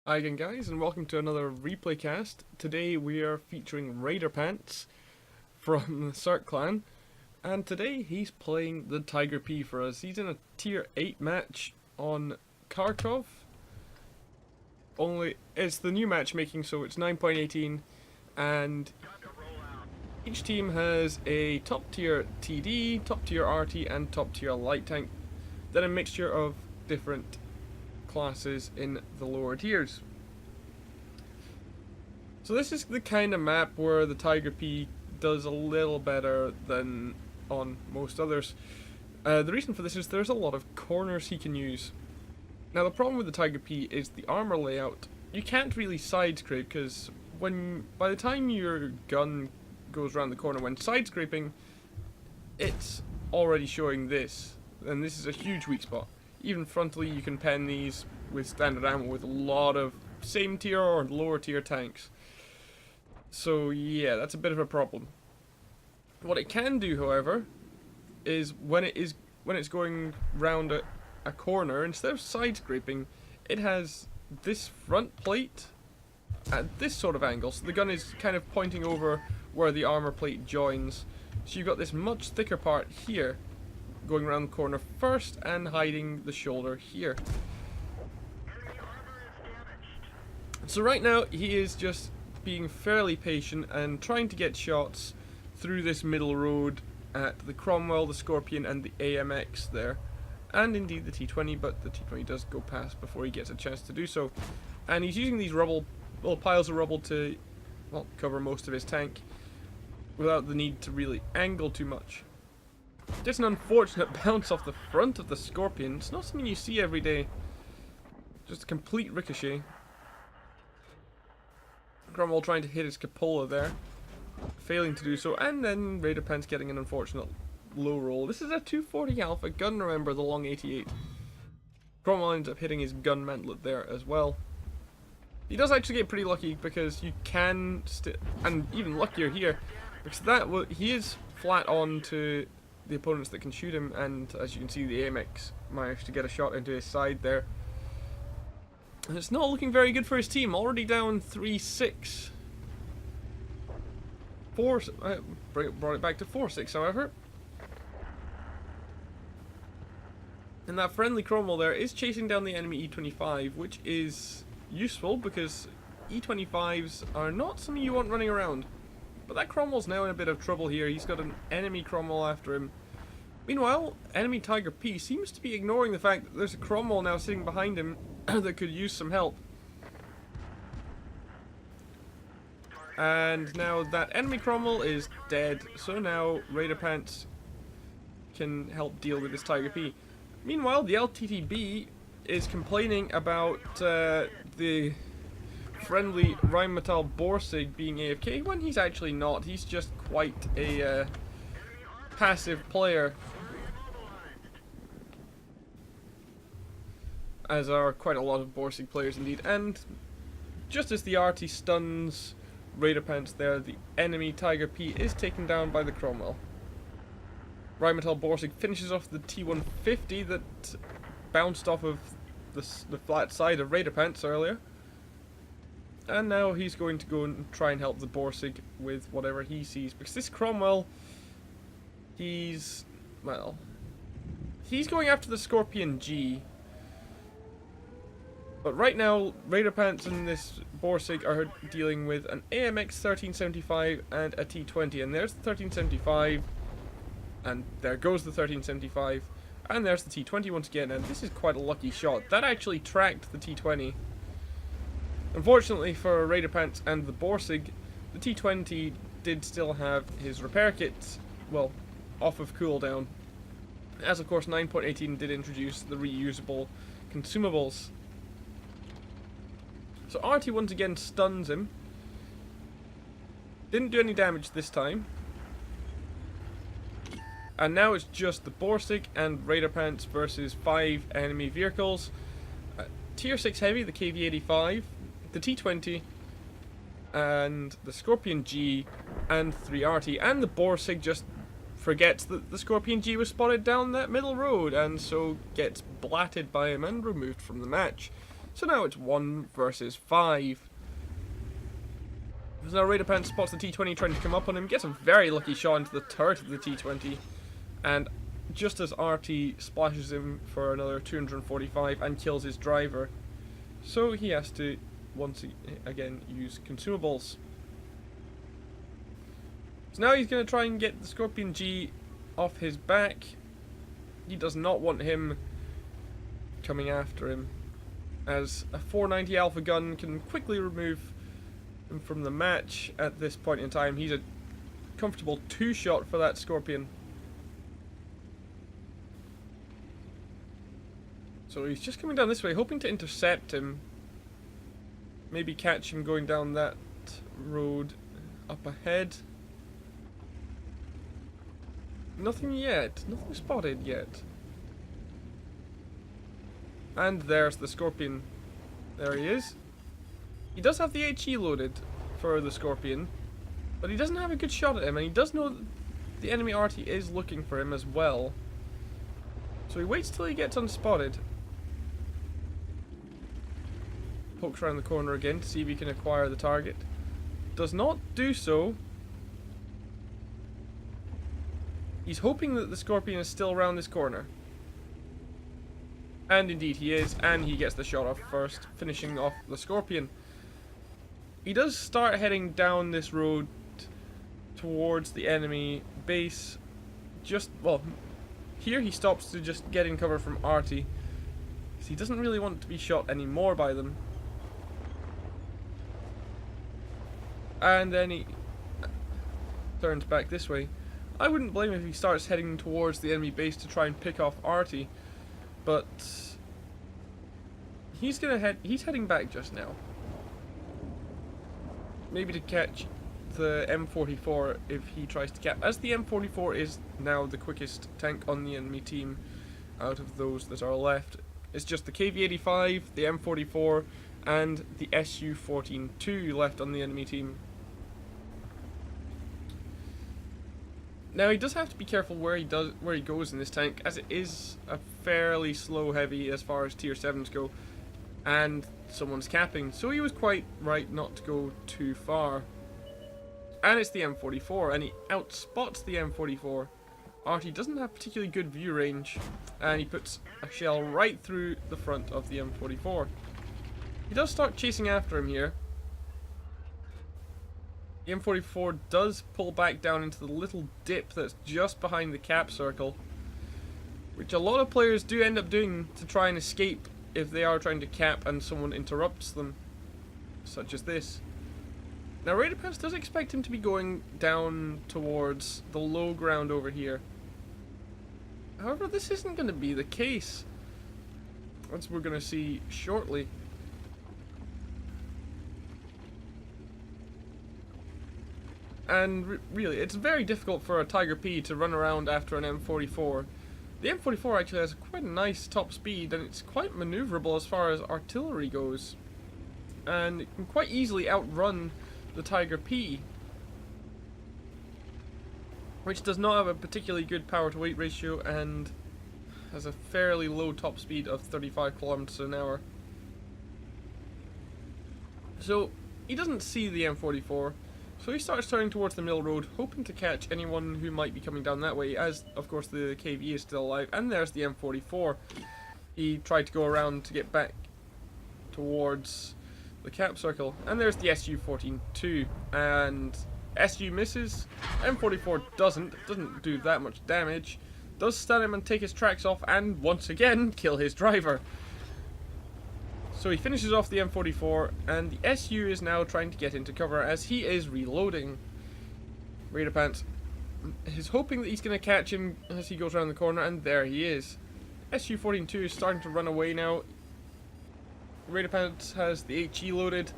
Hi again guys, and welcome to another replay cast. Today we are featuring Raiderpants from the Sark clan, and today he's playing the Tiger P for us. He's in a tier 8 match on Kharkov. Only it's the new matchmaking, so it's 9.18, and each team has a top tier TD, top tier Arty, and top tier light tank. Then a mixture of different classes in the lower tiers. So this is the kind of map where the Tiger P does a little better than on most others. The reason for this is there's a lot of corners he can use. Now the problem with the Tiger P is the armor layout. You can't really side scrape because by the time your gun goes around the corner when side scraping, it's already showing this, and this is a huge weak spot. Even frontally you can pen these with standard ammo with a lot of same tier or lower tier tanks. So yeah, that's a bit of a problem. What it can do, however, is when it's going round a corner, instead of side scraping, it has this front plate at this sort of angle, so the gun is kind of pointing over where the armor plate joins. So you've got this much thicker part here going around the corner first and hiding the shoulder here. So right now he is just being fairly patient and trying to get shots through this middle road at the Cromwell, the Scorpion, and the AMX there, and indeed the T20, but the T20 does go past before he gets a chance to do so. And he's using these piles of rubble to, well, cover most of his tank without the need to really angle too much. Just an unfortunate bounce off the front of the Scorpion. It's not something you see every day. Just a complete ricochet. Cromwell trying to hit his cupola there, failing to do so, and then Raiderpants getting an unfortunate low roll. This is a 240 alpha gun, remember, the long 88. Cromwell ends up hitting his gun mantlet there as well. He does actually get pretty lucky because you can, and even luckier here, because he is flat on to the opponents that can shoot him, and as you can see the AMX managed to get a shot into his side there. And it's not looking very good for his team, already down 3-6. Brought it back to 4-6 however. And that friendly Cromwell there is chasing down the enemy E25, which is useful because E25s are not something you want running around. But that Cromwell's now in a bit of trouble here. He's got an enemy Cromwell after him. Meanwhile, enemy Tiger P seems to be ignoring the fact that there's a Cromwell now sitting behind him that could use some help. And now that enemy Cromwell is dead, so now Raiderpants can help deal with this Tiger P. Meanwhile, the LTTB is complaining about the friendly Rheinmetall Borsig being AFK when he's actually not. He's just quite a passive player, as are quite a lot of Borsig players indeed. And just as the Arty stuns Raiderpants there, the enemy Tiger P is taken down by the Cromwell. Rheinmetall Borsig finishes off the T150 that bounced off of the flat side of Raiderpants earlier. And now he's going to go and try and help the Borsig with whatever he sees, because this Cromwell, he's going after the Scorpion G. But right now, Raiderpants and this Borsig are dealing with an AMX 1375 and a T20. And there's the 1375, and there goes the 1375, and there's the T20 once again. And this is quite a lucky shot. That actually tracked the T20. Unfortunately for Raiderpants and the Borsig, the T20 did still have his repair kits, well, off of cooldown. As of course 9.18 did introduce the reusable consumables. So Arty once again stuns him. Didn't do any damage this time. And now it's just the Borsig and Raiderpants versus 5 enemy vehicles. Tier 6 heavy, the KV-85, the T20, and the Scorpion G, and 3 Arty. And the Borsig just forgets that the Scorpion G was spotted down that middle road, and so gets blatted by him and removed from the match. So now it's 1 versus 5. Now Raiderpants spots the T-20 trying to come up on him, gets a very lucky shot into the turret of the T-20, and just as Arty splashes him for another 245 and kills his driver, so he has to once again use consumables. So now he's going to try and get the Scorpion G off his back. He does not want him coming after him, as a 490 Alpha gun can quickly remove him from the match at this point in time. He's a comfortable 2-shot for that Scorpion. So he's just coming down this way, hoping to intercept him. Maybe catch him going down that road up ahead. Nothing yet. Nothing spotted yet. And there's the Scorpion. There he is. He does have the HE loaded for the Scorpion, but he doesn't have a good shot at him, and he does know that the enemy Arty is looking for him as well. So he waits till he gets unspotted. Pokes around the corner again to see if he can acquire the target. Does not do so. He's hoping that the Scorpion is still around this corner. And indeed he is, and he gets the shot off first, finishing off the Scorpion. He does start heading down this road towards the enemy base. Well, here he stops to just get in cover from Arty, because he doesn't really want to be shot anymore by them. And then he turns back this way. I wouldn't blame him if he starts heading towards the enemy base to try and pick off Arty, but he's heading back just now. Maybe to catch the M44 if he tries to cap, as the M44 is now the quickest tank on the enemy team out of those that are left. It's just the KV-85, the M44, and the Su-14-2 left on the enemy team. Now he does have to be careful where he goes in this tank, as it is a fairly slow heavy as far as tier 7s go, and someone's capping, so he was quite right not to go too far. And it's the M44, and he outspots the M44. Arty doesn't have particularly good view range, and he puts a shell right through the front of the M44. He does start chasing after him here. The M44 does pull back down into the little dip that's just behind the cap circle, which a lot of players do end up doing to try and escape if they are trying to cap and someone interrupts them, such as this. Now Raiderpants does expect him to be going down towards the low ground over here. However, this isn't going to be the case, as we're going to see shortly. And really, it's very difficult for a Tiger P to run around after an M44. The M44 actually has quite a nice top speed, and it's quite maneuverable as far as artillery goes. And it can quite easily outrun the Tiger P, which does not have a particularly good power to weight ratio and has a fairly low top speed of 35 kilometers an hour. So he doesn't see the M44, so he starts turning towards the middle road, hoping to catch anyone who might be coming down that way, as of course the KV is still alive. And there's the M44. He tried to go around to get back towards the cap circle, and there's the Su-14-2, and SU misses. M44 doesn't do that much damage, does stun him and take his tracks off, and once again kill his driver. So he finishes off the M44, and the SU is now trying to get into cover as he is reloading. Raiderpants is hoping that he's going to catch him as he goes around the corner, and there he is. Su-14-2 is starting to run away now. Raiderpants has the HE loaded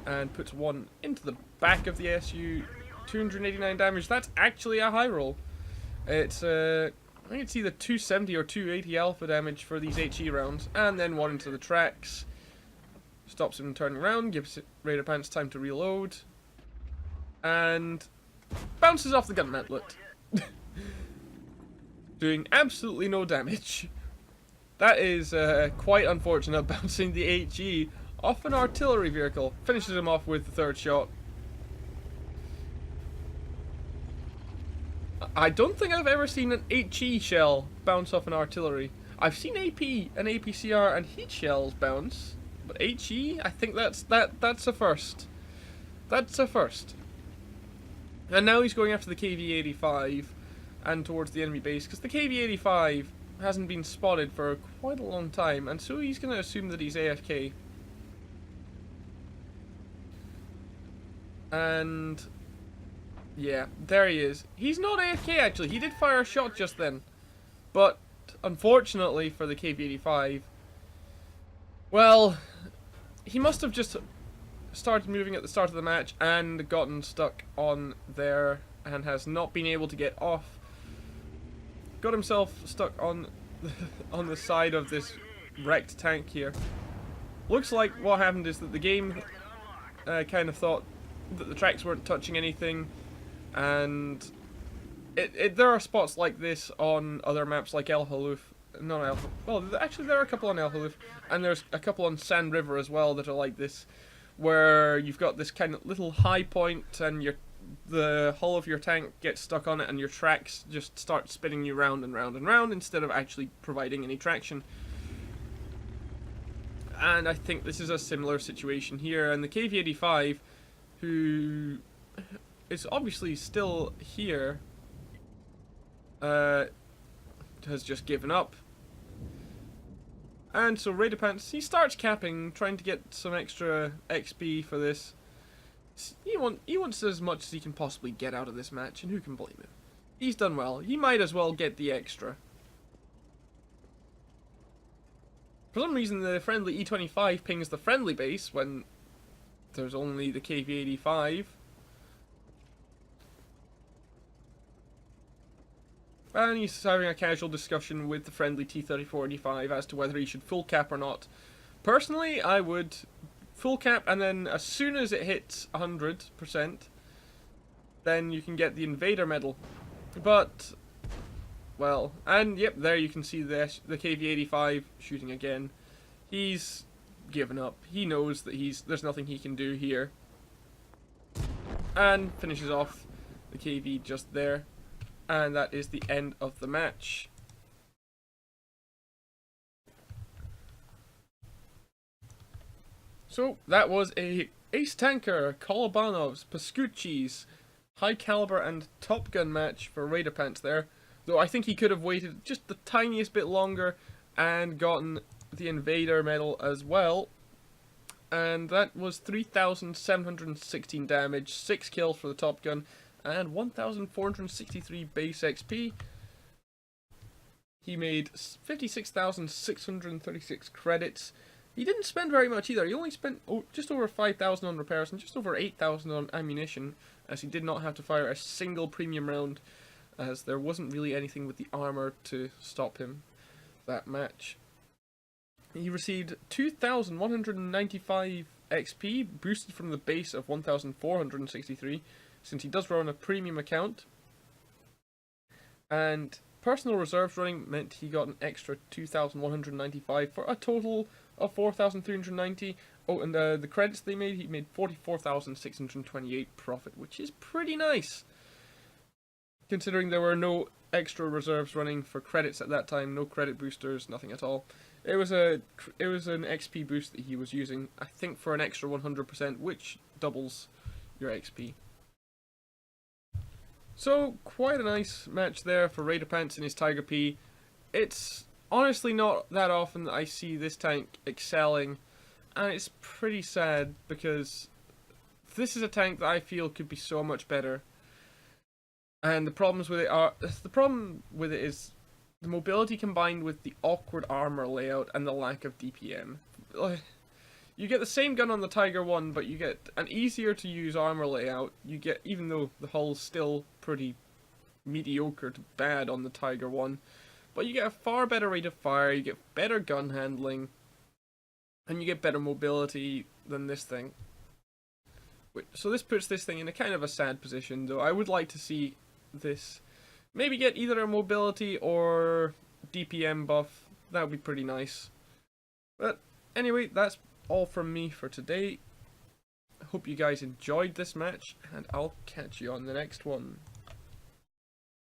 and puts one into the back of the SU. 289 damage. That's actually a high roll. It's I think it's either 270 or 280 alpha damage for these HE rounds, and then one into the tracks. Stops him turning around, gives Raiderpants time to reload, and bounces off the gun mantlet, doing absolutely no damage. That is quite unfortunate, bouncing the HE off an artillery vehicle. Finishes him off with the third shot. I don't think I've ever seen an HE shell bounce off an artillery. I've seen AP and APCR and heat shells bounce, but HE, I think that's a first. That's a first. And now he's going after the KV-85 and towards the enemy base, because the KV-85 hasn't been spotted for quite a long time, and so he's going to assume that he's AFK. And yeah, there he is. He's not AFK actually, he did fire a shot just then. But unfortunately for the KV-85, well, he must have just started moving at the start of the match and gotten stuck on there and has not been able to get off. Got himself stuck on on the side of this wrecked tank here. Looks like what happened is that the game kind of thought that the tracks weren't touching anything, and there are spots like this on other maps like El Haluf. Not El Haluf. Well, actually there are a couple on El Haluf, and there's a couple on Sand River as well that are like this, where you've got this kind of little high point and the hull of your tank gets stuck on it and your tracks just start spinning you round and round and round instead of actually providing any traction. And I think this is a similar situation here, and the KV-85, who is obviously still here, has just given up. And so Raiderpants, he starts capping, trying to get some extra XP for this. He wants as much as he can possibly get out of this match, and who can blame him? He's done well. He might as well get the extra. For some reason, the friendly E25 pings the friendly base when there's only the KV-85. And he's having a casual discussion with the friendly T-34-85 as to whether he should full cap or not. Personally, I would full cap, and then as soon as it hits 100%, then you can get the Invader medal. But, well, and yep, there you can see the KV-85 shooting again. He's given up. He knows that there's nothing he can do here. And finishes off the KV just there. And that is the end of the match. So that was a Ace Tanker, Kolobanov's, Pascucci's, High Caliber and Top Gun match for Raiderpants there. Though I think he could have waited just the tiniest bit longer and gotten the Invader medal as well. And that was 3,716 damage, 6 kills for the Top Gun, and 1,463 base XP. He made 56,636 credits. He didn't spend very much either. He only spent just over 5,000 on repairs and just over 8,000 on ammunition, as he did not have to fire a single premium round, as there wasn't really anything with the armor to stop him that match. He received 2,195 XP, boosted from the base of 1,463, since he does run a premium account. And personal reserves running meant he got an extra 2,195 for a total of 4,390. Oh, and the credits he made 44,628 profit, which is pretty nice, considering there were no extra reserves running for credits at that time, no credit boosters, nothing at all. It was an XP boost that he was using, I think, for an extra 100%, which doubles your XP. So, quite a nice match there for Raiderpants and his Tiger P. It's honestly not that often that I see this tank excelling, and it's pretty sad because this is a tank that I feel could be so much better. And the problem with it is the mobility combined with the awkward armor layout and the lack of DPM. You get the same gun on the Tiger 1, but you get an easier to use armor layout. You get, even though the hull's still pretty mediocre to bad on the Tiger 1, but you get a far better rate of fire, you get better gun handling, and you get better mobility than this thing. So this puts this thing in a kind of a sad position, though I would like to see this maybe get either a mobility or DPM buff, That would be pretty nice. But anyway, that's all from me for today. I hope you guys enjoyed this match, and I'll catch you on the next one.